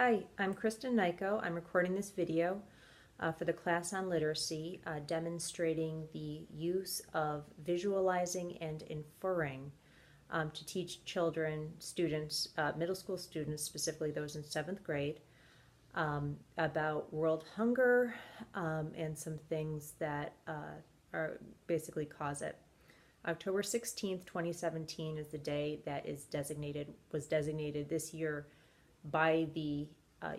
Hi, I'm Kristin Naiko. I'm recording this video for the class on literacy, demonstrating the use of visualizing and inferring to teach children, students, middle school students, specifically those in 7th grade, about world hunger and some things that are basically cause it. October 16th, 2017 is the day that was designated this year by the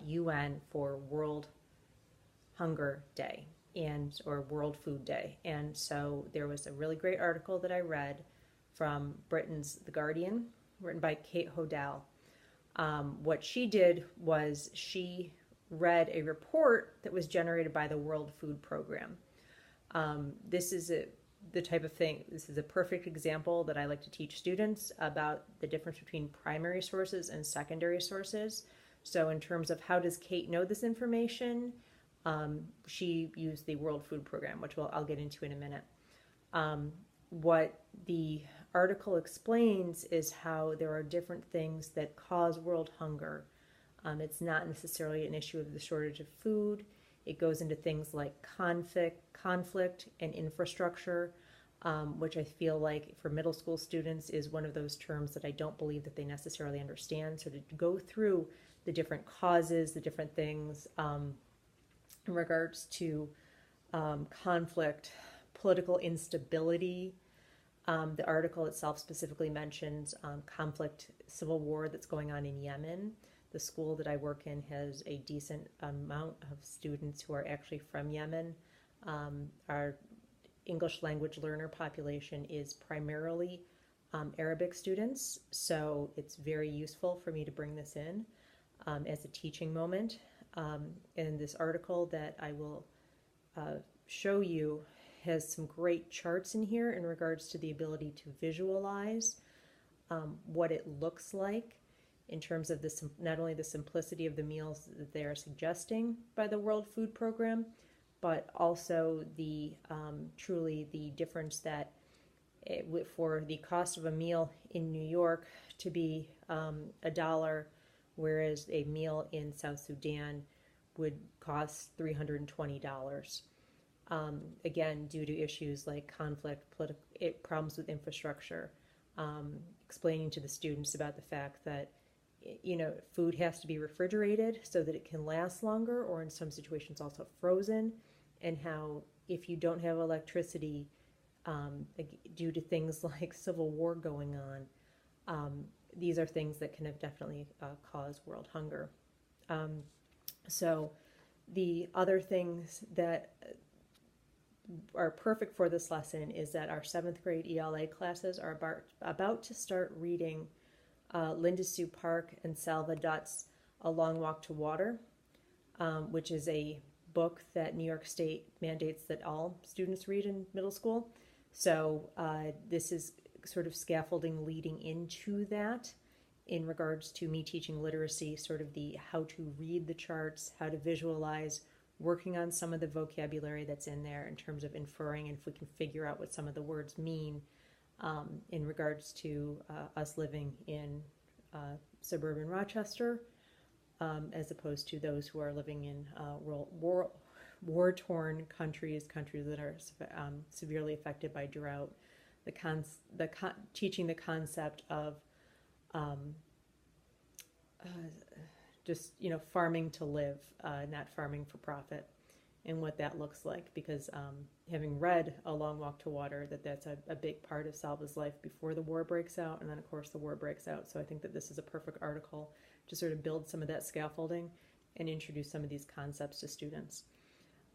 UN for World Hunger Day or World Food Day. And so there was a really great article that I read from Britain's The Guardian, written by Kate Hodell. What she did was she read a report that was generated by the World Food Program. This is the type of thing, this is a perfect example that I like to teach students about the difference between primary sources and secondary sources. So in terms of how does Kate know this information, she used the World Food Program, which I'll get into in a minute. What the article explains is how there are different things that cause world hunger. It's not necessarily an issue of the shortage of food. It goes into things like conflict and infrastructure, which I feel like for middle school students is one of those terms that I don't believe that they necessarily understand. So to go through the different causes, the different things in regards to conflict, political instability. The article itself specifically mentions conflict, civil war that's going on in Yemen. The school that I work in has a decent amount of students who are actually from Yemen. Our English language learner population is primarily Arabic students, so it's very useful for me to bring this in as a teaching moment. And this article that I will show you has some great charts in here in regards to the ability to visualize what it looks like in terms of not only the simplicity of the meals that they are suggesting by the World Food Program, but also the truly the difference that for the cost of a meal in New York to be $1, whereas a meal in South Sudan would cost $320. Again, due to issues like conflict, problems with infrastructure, explaining to the students about the fact that food has to be refrigerated so that it can last longer, or in some situations also frozen, and how if you don't have electricity due to things like civil war going on, these are things that can have definitely cause world hunger. So the other things that are perfect for this lesson is that our 7th grade ELA classes are about to start reading Linda Sue Park and Salva Dutt's A Long Walk to Water, which is a book that New York State mandates that all students read in middle school. So this is sort of scaffolding leading into that in regards to me teaching literacy, sort of the how to read the charts, how to visualize, working on some of the vocabulary that's in there in terms of inferring, and if we can figure out what some of the words mean in regards to us living in suburban Rochester, as opposed to those who are living in war-torn countries that are severely affected by drought. Teaching the concept of just farming to live, not farming for profit, and what that looks like, because having read A Long Walk to Water, that's a big part of Salva's life before the war breaks out, and then of course the war breaks out. So I think that this is a perfect article to sort of build some of that scaffolding and introduce some of these concepts to students.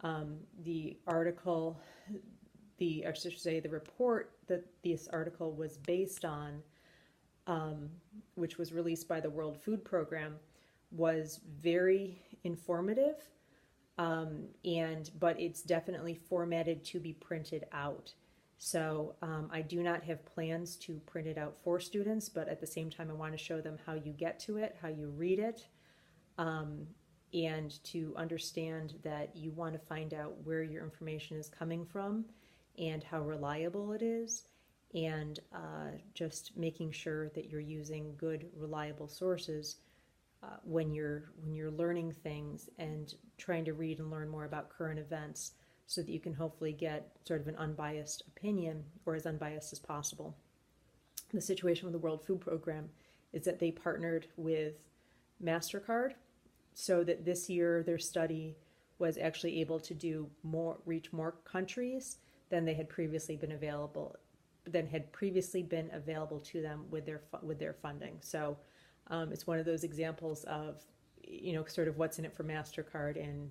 The article, I should say the report that this article was based on, which was released by the World Food Program, was very informative, but it's definitely formatted to be printed out. So I do not have plans to print it out for students, but at the same time I want to show them how you get to it, how you read it, and to understand that you want to find out where your information is coming from and how reliable it is, and just making sure that you're using good, reliable sources when you're learning things and trying to read and learn more about current events, so that you can hopefully get sort of an unbiased opinion, or as unbiased as possible. The situation with the World Food Program is that they partnered with MasterCard, so that this year their study was actually able to reach more countries than had previously been available to them with their funding. So it's one of those examples of, sort of what's in it for MasterCard, and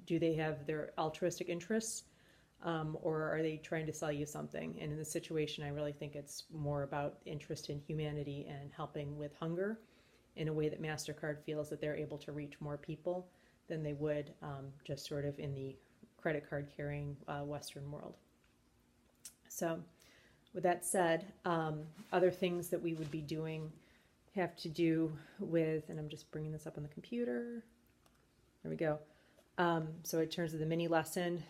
do they have their altruistic interests, or are they trying to sell you something? And in this situation, I really think it's more about interest in humanity and helping with hunger in a way that MasterCard feels that they're able to reach more people than they would just sort of in the credit card carrying Western world. So with that said, other things that we would be doing have to do with, and I'm just bringing this up on the computer. There we go. So in terms of the mini lesson,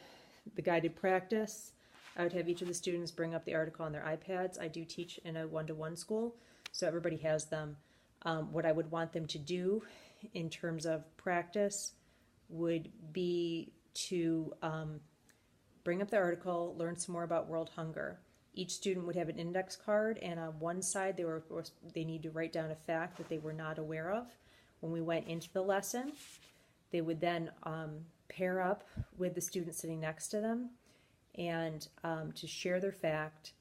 the guided practice, I would have each of the students bring up the article on their iPads. I do teach in a one-to-one school, so everybody has them. What I would want them to do in terms of practice would be to bring up the article, learn some more about world hunger. Each student would have an index card, and on one side they need to write down a fact that they were not aware of when we went into the lesson. They would then pair up with the student sitting next to them and to share their fact,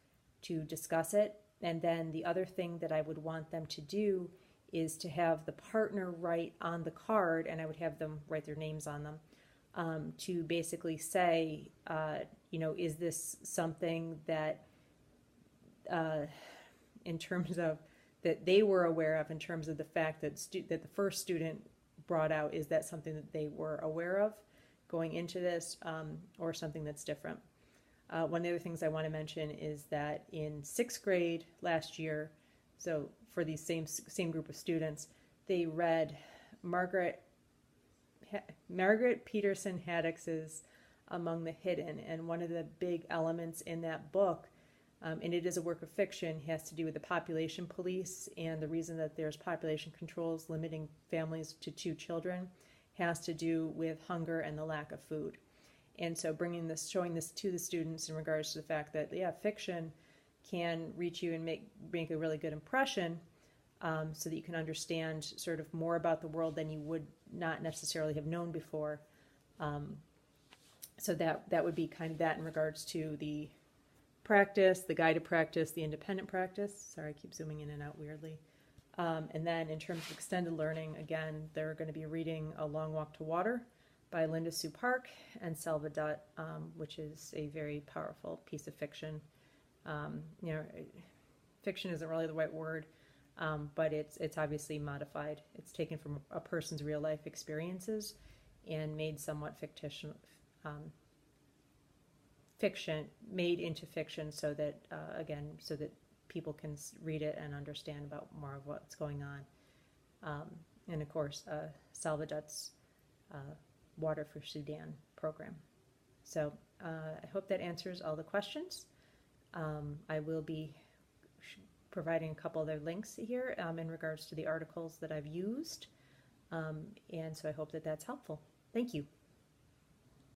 to discuss it. And then the other thing that I would want them to do is to have the partner write on the card, and I would have them write their names on them, to basically say, is this something that in terms of that they were aware of, in terms of the fact that that the first student brought out, is that something that they were aware of going into this, or something that's different. One of the other things I want to mention is that in 6th grade last year, so for these same group of students, they read Margaret Peterson Haddock's Among the Hidden, and one of the big elements in that book, and it is a work of fiction, has to do with the population police, and the reason that there's population controls limiting families to 2 children has to do with hunger and the lack of food. And so showing this to the students in regards to the fact that, fiction can reach you and make a really good impression, so that you can understand sort of more about the world than you would not necessarily have known before. So that would be kind of that in regards to the practice, the guided practice, the independent practice. Sorry, I keep zooming in and out weirdly. And then in terms of extended learning, again, they're going to be reading A Long Walk to Water by Linda Sue Park and Selva Dutt, which is a very powerful piece of fiction. Fiction isn't really the right word, but it's obviously modified. It's taken from a person's real life experiences and made somewhat fictitious, made into fiction, so that so that people can read it and understand about more of what's going on. And of course, Selva Dutt's Water for Sudan program. So I hope that answers all the questions. I will be providing a couple other links here in regards to the articles that I've used, and so I hope that that's helpful. Thank you.